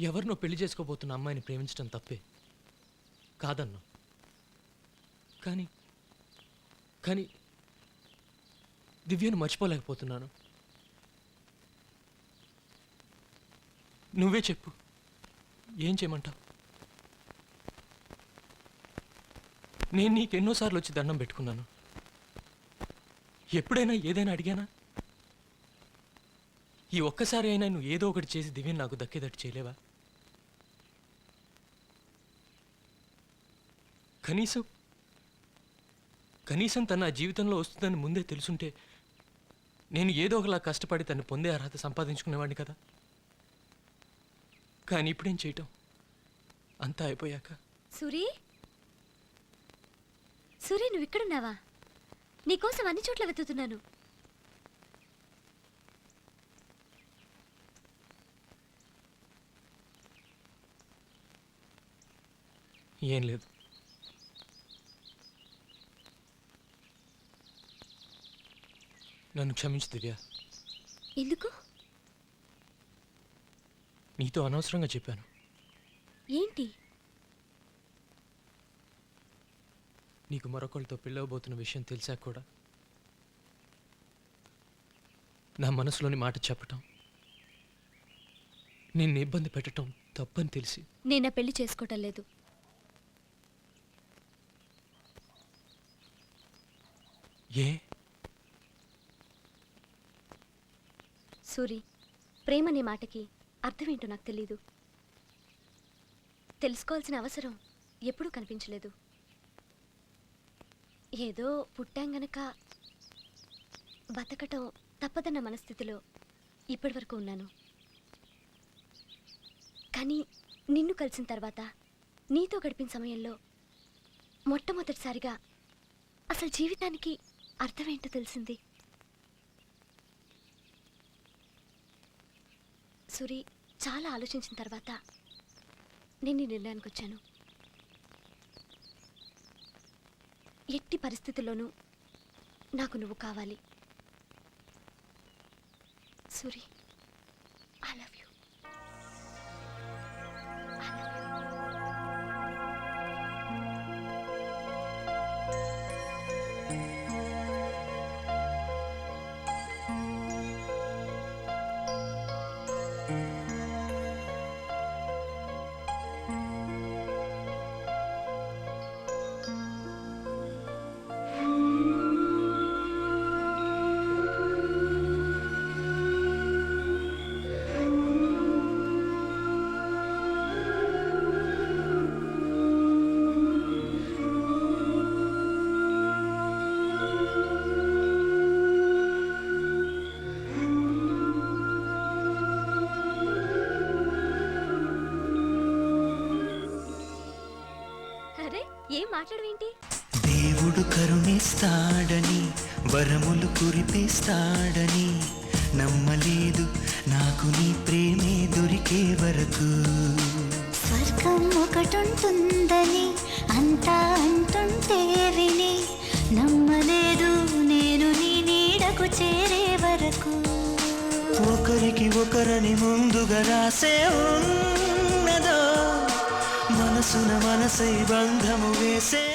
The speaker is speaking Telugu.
ఎవరినో పెళ్లి చేసుకోబోతున్న అమ్మాయిని ప్రేమించడం తప్పే కాదన్నా. కానీ కానీ దివ్యను మర్చిపోలేకపోతున్నాను. నువ్వే చెప్పు, ఏం చేయమంటావు? నేను నీకెన్నోసార్లు వచ్చి దండం పెట్టుకున్నాను. ఎప్పుడైనా ఏదైనా అడిగానా? ఈ ఒక్కసారి అయినా నువ్వు ఏదో ఒకటి చేసి దివ్యను నాకు దక్కేదట్టు చేయలేవా? కనీసం తన జీవితంలో వస్తుందని ముందే తెలుసుంటే నేను ఏదో ఒకలా కష్టపడి తను పొందే అర్హత సంపాదించుకునేవాడిని కదా. కానీ ఇప్పుడేం చేయటం? అంతా అయిపోయాక. సూరి, నువ్వు ఇక్కడున్నావా? నీకోసం అన్ని చోట్ల వెతుకుతున్నాను. ఏం లేదు. నన్ను క్షమించు దివ్య. ఎందుకు? నీతో అనవసరంగా చెప్పాను. ఏంటి? నీకు మరొకరితో పెళ్ళవబోతున్న విషయం తెలిసాక కూడా నా మనసులోని మాట చెప్పటం, నిన్ను ఇబ్బంది పెట్టడం తప్పని తెలిసి నేను పెళ్లి చేసుకోవటం లేదు. ఏ? సూరి, ప్రేమనే మాటకి అర్థమేంటో నాకు తెలీదు. తెలుసుకోవాల్సిన అవసరం ఎప్పుడూ కనిపించలేదు. ఏదో పుట్టాం గనక బతకటం తప్పదన్న మనస్థితిలో ఇప్పటి వరకు ఉన్నాను. కానీ నిన్ను కలిసిన తర్వాత, నీతో గడిపిన సమయంలో మొట్టమొదటిసారిగా అసలు జీవితానికి అర్థమేంటో తెలిసింది. సూరి, చాలా ఆలోచించిన తర్వాత నేను ఈ నిర్ణయానికి వచ్చాను. ఎట్టి పరిస్థితుల్లోనూ నాకు నువ్వు కావాలి. Suri, I love you. ఏం మాట్లాడవేంటి? దేవుడు కరుణిస్తాడని, వరములు కురిపిస్తాడని నమ్మలేదు నాకు నీ ప్రేమే దొరికే వరకు. స్వర్గం ఒకటుంటుందని అంతా అంటుంటే విని నమ్మలేదు నేను నీ నీడకు చేరే వరకు. ఒకరికి ఒకరని ముందుగా రాసే ఉన్నదో, మనసున మనసై బంధము వేసే